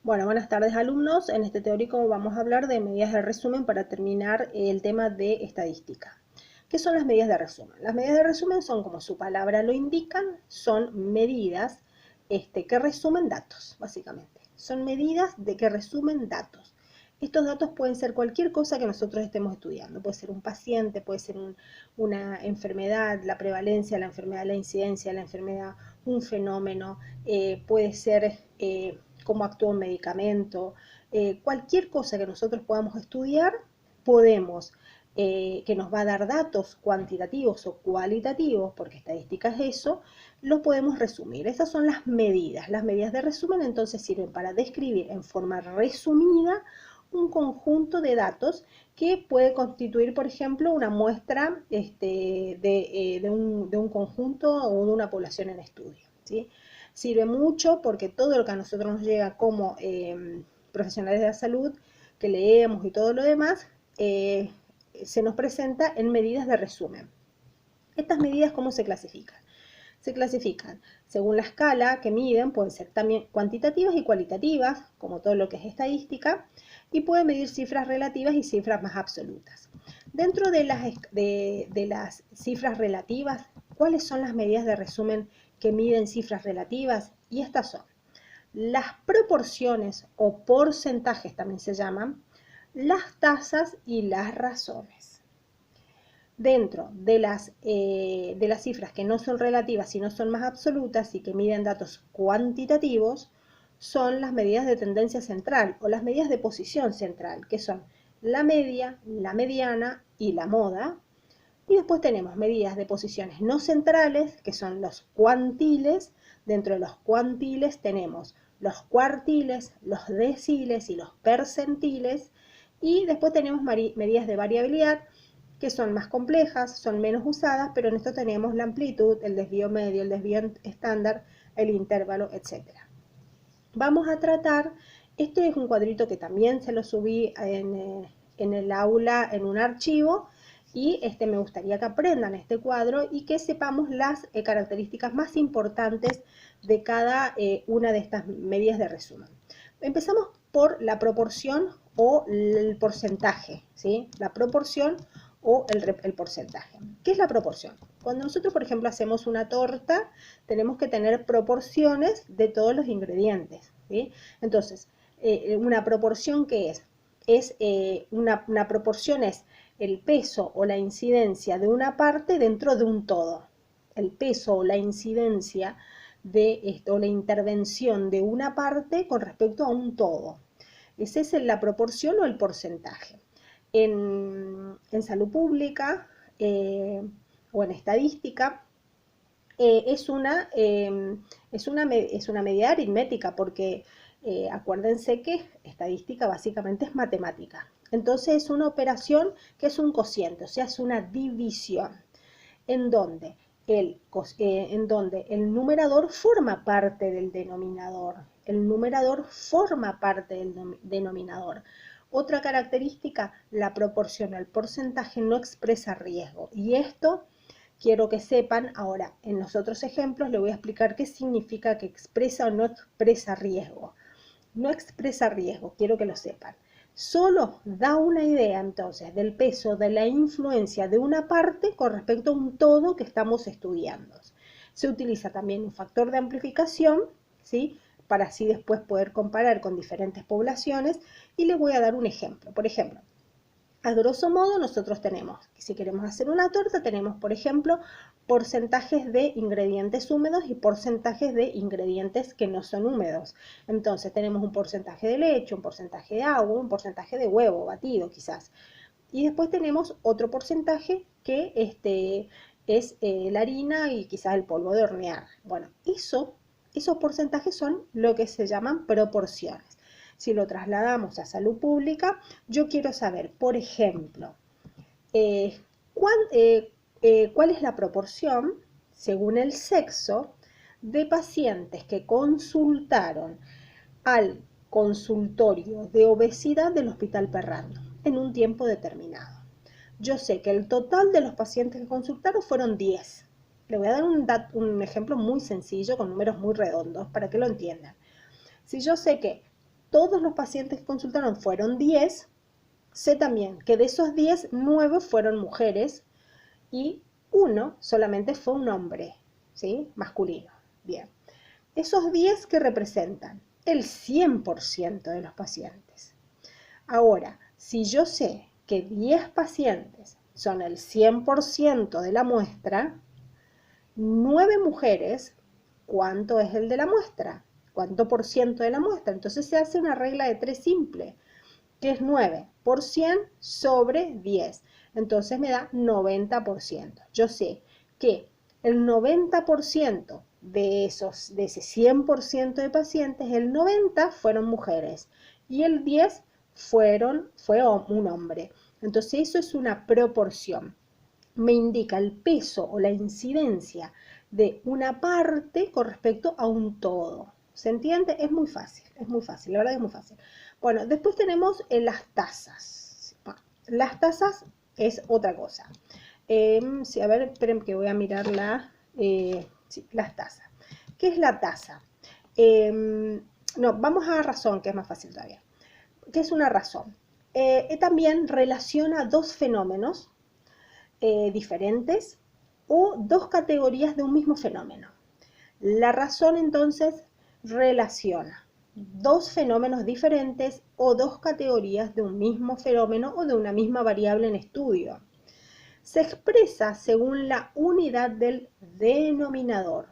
Bueno, buenas tardes alumnos. En este teórico vamos a hablar de medidas de resumen para terminar el tema de estadística. ¿Qué son las medidas de resumen? Las medidas de resumen son, como su palabra lo indican, son medidas que resumen datos, básicamente. Son medidas que resumen datos. Estos datos pueden ser cualquier cosa que nosotros estemos estudiando. Puede ser un paciente, puede ser una enfermedad, la prevalencia, la enfermedad, la incidencia, la enfermedad, un fenómeno, puede ser cómo actúa un medicamento, cualquier cosa que nosotros podamos estudiar, podemos, que nos va a dar datos cuantitativos o cualitativos, porque estadística es eso, lo podemos resumir. Estas son las medidas. Las medidas de resumen entonces sirven para describir en forma resumida un conjunto de datos que puede constituir, por ejemplo, una muestra de un conjunto o de una población en estudio, ¿sí? Sirve mucho porque todo lo que a nosotros nos llega como profesionales de la salud, que leemos y todo lo demás, se nos presenta en medidas de resumen. Estas medidas, ¿cómo se clasifican? Se clasifican según la escala que miden, pueden ser también cuantitativas y cualitativas, como todo lo que es estadística, y pueden medir cifras relativas y cifras más absolutas. Dentro de las cifras relativas, ¿cuáles son las medidas de resumen que miden cifras relativas? Y estas son las proporciones o porcentajes, también se llaman, las tasas y las razones. Dentro de las cifras que no son relativas, sino son más absolutas y que miden datos cuantitativos, son las medidas de tendencia central o las medidas de posición central, que son la media, la mediana y la moda. Y después tenemos medidas de posiciones no centrales, que son los cuantiles. Dentro de los cuantiles tenemos los cuartiles, los deciles y los percentiles. Y después tenemos medidas de variabilidad, que son más complejas, son menos usadas, pero en esto tenemos la amplitud, el desvío medio, el desvío estándar, el intervalo, etc. Vamos a tratar, esto es un cuadrito que también se lo subí en el aula, en un archivo, y me gustaría que aprendan este cuadro y que sepamos las características más importantes de cada una de estas medidas de resumen. Empezamos por la proporción o el porcentaje, ¿sí? La proporción o el porcentaje. ¿Qué es la proporción? Cuando nosotros, por ejemplo, hacemos una torta, tenemos que tener proporciones de todos los ingredientes, ¿sí? Entonces, una proporción, ¿qué es? Una proporción es el peso o la incidencia de una parte dentro de un todo. El peso o la incidencia de esto, o la intervención de una parte con respecto a un todo. Esa es la proporción o el porcentaje. En salud pública o en estadística es una medida aritmética, porque acuérdense que estadística básicamente es matemática. Entonces es una operación que es un cociente, o sea, es una división, en donde el numerador forma parte del denominador. El numerador forma parte del denominador. Otra característica, la proporción al porcentaje no expresa riesgo. Y esto quiero que sepan. Ahora, en los otros ejemplos les voy a explicar qué significa que expresa o no expresa riesgo. No expresa riesgo, quiero que lo sepan. Solo da una idea entonces del peso, de la influencia de una parte con respecto a un todo que estamos estudiando. Se utiliza también un factor de amplificación, ¿sí? Para así después poder comparar con diferentes poblaciones, y les voy a dar un ejemplo. Por ejemplo, a grosso modo nosotros tenemos, si queremos hacer una torta, tenemos, por ejemplo, porcentajes de ingredientes húmedos y porcentajes de ingredientes que no son húmedos. Entonces tenemos un porcentaje de leche, un porcentaje de agua, un porcentaje de huevo batido quizás. Y después tenemos otro porcentaje que es la harina y quizás el polvo de hornear. Bueno, esos porcentajes son lo que se llaman proporciones. Si lo trasladamos a salud pública, yo quiero saber, por ejemplo, cuál es la proporción, según el sexo, de pacientes que consultaron al consultorio de obesidad del Hospital Perrando en un tiempo determinado. Yo sé que el total de los pacientes que consultaron fueron 10. Le voy a dar un ejemplo muy sencillo con números muy redondos para que lo entiendan. Si yo sé que todos los pacientes que consultaron fueron 10, sé también que de esos 10, 9 fueron mujeres y uno solamente fue un hombre, ¿sí? Masculino. Bien. Esos 10 que representan el 100% de los pacientes. Ahora, si yo sé que 10 pacientes son el 100% de la muestra, 9 mujeres, ¿cuánto es el de la muestra? ¿Cuánto por ciento de la muestra? Entonces se hace una regla de 3 simple, que es 9 por 100 sobre 10. Entonces me da 90%. Yo sé que el 90% de ese 100% de pacientes, el 90 fueron mujeres y el 10 fue un hombre. Entonces eso es una proporción. Me indica el peso o la incidencia de una parte con respecto a un todo. ¿Se entiende? Es muy fácil, la verdad es muy fácil. Bueno, después tenemos las tasas. Las tasas es otra cosa. Sí, a ver, esperen que voy a mirar sí, las tasas. ¿Qué es la tasa? No, vamos a razón, que es más fácil todavía. ¿Qué es una razón? También relaciona dos fenómenos diferentes o dos categorías de un mismo fenómeno. La razón entonces relaciona dos fenómenos diferentes o dos categorías de un mismo fenómeno o de una misma variable en estudio. Se expresa según la unidad del denominador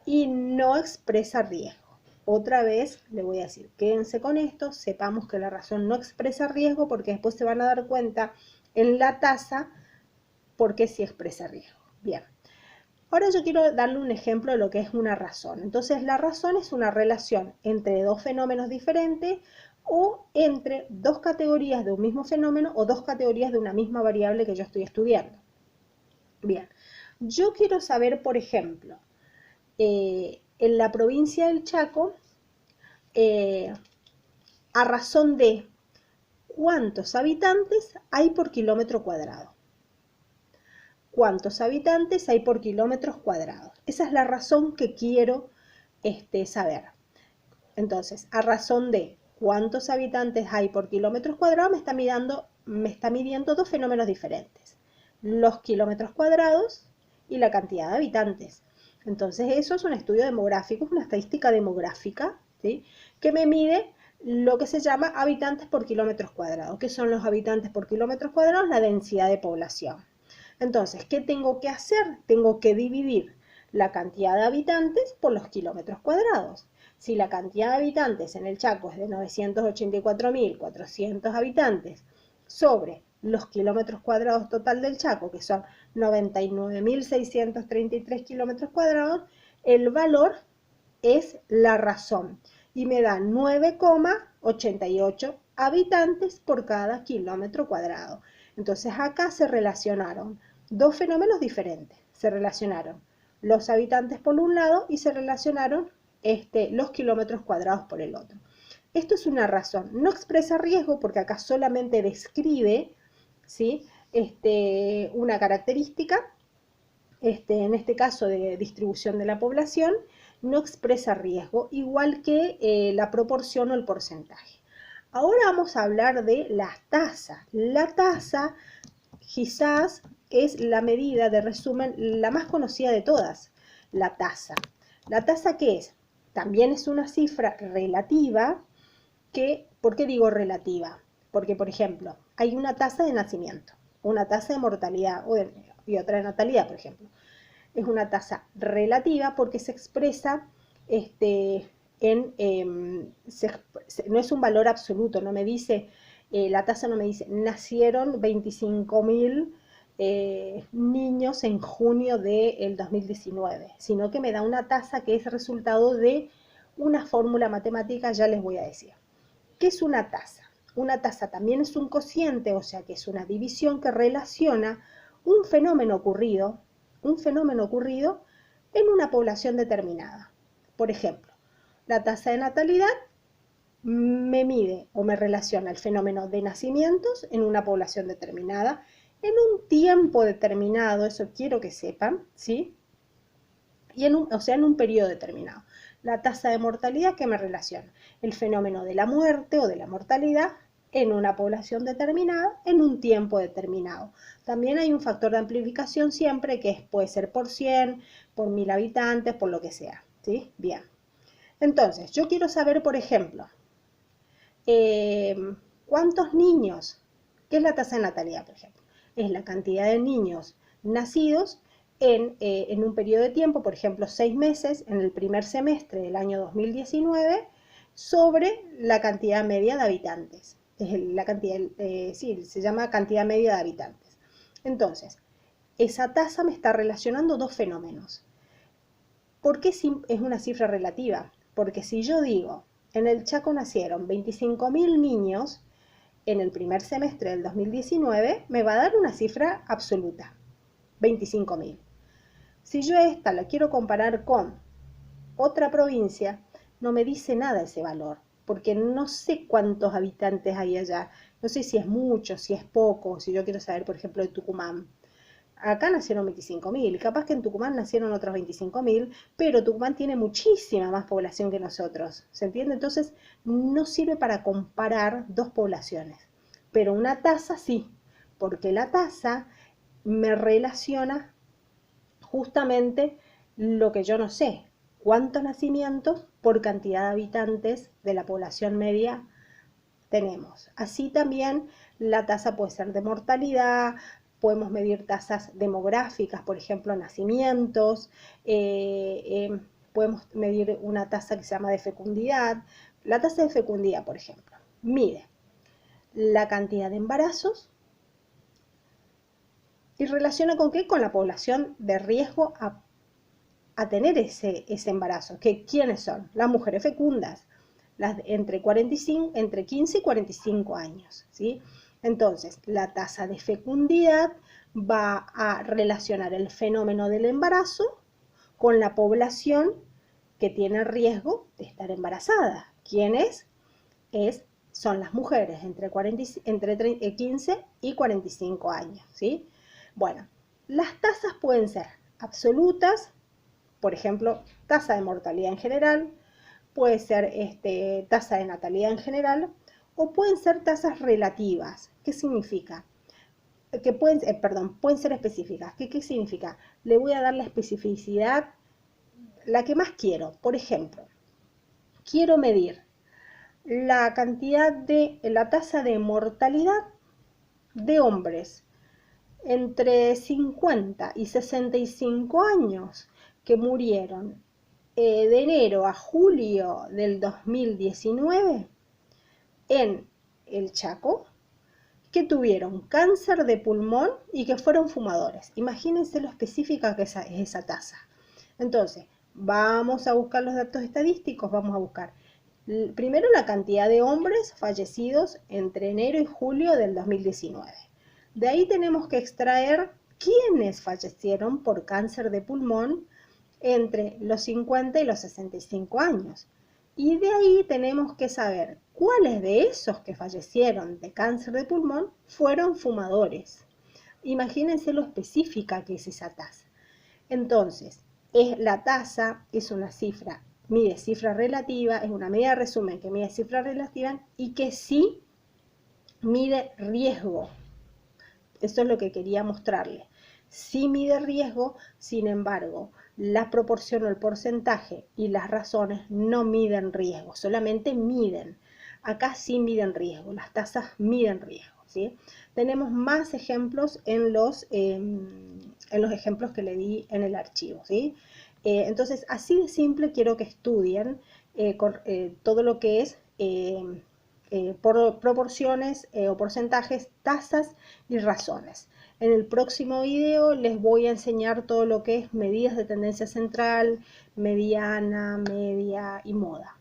y no expresa riesgo. Otra vez le voy a decir, quédense con esto, sepamos que la razón no expresa riesgo porque después se van a dar cuenta en la tasa porque sí expresa riesgo. Bien. Ahora yo quiero darle un ejemplo de lo que es una razón. Entonces, la razón es una relación entre dos fenómenos diferentes o entre dos categorías de un mismo fenómeno o dos categorías de una misma variable que yo estoy estudiando. Bien, yo quiero saber, por ejemplo, en la provincia del Chaco, a razón de cuántos habitantes hay por kilómetro cuadrado. ¿Cuántos habitantes hay por kilómetros cuadrados? Esa es la razón que quiero saber. Entonces, a razón de cuántos habitantes hay por kilómetros cuadrados, me está midiendo dos fenómenos diferentes. Los kilómetros cuadrados y la cantidad de habitantes. Entonces, eso es un estudio demográfico, es una estadística demográfica, ¿sí? Que me mide lo que se llama habitantes por kilómetros cuadrados. ¿Qué son los habitantes por kilómetros cuadrados? La densidad de población. Entonces, ¿qué tengo que hacer? Tengo que dividir la cantidad de habitantes por los kilómetros cuadrados. Si la cantidad de habitantes en el Chaco es de 984.400 habitantes sobre los kilómetros cuadrados total del Chaco, que son 99.633 kilómetros cuadrados, el valor es la razón y me da 9,88 habitantes por cada kilómetro cuadrado. Entonces acá se relacionaron dos fenómenos diferentes. Se relacionaron los habitantes por un lado y se relacionaron los kilómetros cuadrados por el otro. Esto es una razón. No expresa riesgo porque acá solamente describe, ¿sí? Una característica, en este caso de distribución de la población, no expresa riesgo, igual que la proporción o el porcentaje. Ahora vamos a hablar de las tasas. La tasa quizás es la medida de resumen la más conocida de todas, la tasa. ¿La tasa qué es? También es una cifra relativa que, ¿por qué digo relativa? Porque, por ejemplo, hay una tasa de nacimiento, una tasa de mortalidad y otra de natalidad, por ejemplo. Es una tasa relativa porque se expresa no es un valor absoluto, no me dice, la tasa no me dice, nacieron 25.000 niños en junio del 2019, sino que me da una tasa que es resultado de una fórmula matemática, ya les voy a decir. ¿Qué es una tasa? Una tasa también es un cociente, o sea que es una división que relaciona un fenómeno ocurrido en una población determinada. Por ejemplo, la tasa de natalidad me mide o me relaciona el fenómeno de nacimientos en una población determinada, en un tiempo determinado, eso quiero que sepan, ¿sí? Y en un periodo determinado. La tasa de mortalidad que me relaciona el fenómeno de la muerte o de la mortalidad en una población determinada en un tiempo determinado. También hay un factor de amplificación siempre que puede ser por 100, por 1000 habitantes, por lo que sea. ¿Sí? Bien. Entonces, yo quiero saber, por ejemplo, ¿cuántos niños? ¿Qué es la tasa de natalidad, por ejemplo? Es la cantidad de niños nacidos en un periodo de tiempo, por ejemplo, 6 meses en el primer semestre del año 2019, sobre la cantidad media de habitantes. Es la cantidad, sí, se llama cantidad media de habitantes. Entonces, esa tasa me está relacionando dos fenómenos. ¿Por qué es una cifra relativa? Porque si yo digo, en el Chaco nacieron 25.000 niños en el primer semestre del 2019, me va a dar una cifra absoluta, 25.000. Si yo esta la quiero comparar con otra provincia, no me dice nada ese valor, porque no sé cuántos habitantes hay allá. No sé si es mucho, si es poco, si yo quiero saber, por ejemplo, de Tucumán. Acá nacieron 25.000, capaz que en Tucumán nacieron otros 25.000, pero Tucumán tiene muchísima más población que nosotros, ¿se entiende? Entonces no sirve para comparar dos poblaciones, pero una tasa sí, porque la tasa me relaciona justamente lo que yo no sé, cuántos nacimientos por cantidad de habitantes de la población media tenemos. Así también la tasa puede ser de mortalidad, podemos medir tasas demográficas, por ejemplo, nacimientos, podemos medir una tasa que se llama de fecundidad. La tasa de fecundidad, por ejemplo, mide la cantidad de embarazos y relaciona con qué, con la población de riesgo a tener ese embarazo. ¿Quiénes son? Las mujeres fecundas, las entre 15 y 45 años, ¿sí? Entonces, la tasa de fecundidad va a relacionar el fenómeno del embarazo con la población que tiene riesgo de estar embarazada. ¿Quiénes? Son las mujeres entre 15 y 45 años, ¿sí? Bueno, las tasas pueden ser absolutas, por ejemplo, tasa de mortalidad en general, puede ser tasa de natalidad en general, o pueden ser tasas relativas. ¿Qué significa? Que pueden ser específicas. ¿Qué significa? Le voy a dar la especificidad, la que más quiero. Por ejemplo, quiero medir la la tasa de mortalidad de hombres entre 50 y 65 años que murieron de enero a julio del 2019 en el Chaco, que tuvieron cáncer de pulmón y que fueron fumadores. Imagínense lo específica que es esa tasa. Entonces, vamos a buscar los datos estadísticos, vamos a buscar primero la cantidad de hombres fallecidos entre enero y julio del 2019. De ahí tenemos que extraer quiénes fallecieron por cáncer de pulmón entre los 50 y los 65 años. Y de ahí tenemos que saber cuáles de esos que fallecieron de cáncer de pulmón fueron fumadores. Imagínense lo específica que es esa tasa. Entonces, la tasa es una cifra, mide cifra relativa, es una medida de resumen que mide cifra relativa y que sí mide riesgo. Eso es lo que quería mostrarle. Sí mide riesgo, sin embargo, la proporción o el porcentaje y las razones no miden riesgo, solamente miden. Acá sí miden riesgo, las tasas miden riesgo, ¿sí? Tenemos más ejemplos en los ejemplos que le di en el archivo, ¿sí? Entonces, así de simple quiero que estudien todo lo que es por proporciones o porcentajes, tasas y razones. En el próximo video les voy a enseñar todo lo que es medidas de tendencia central, mediana, media y moda.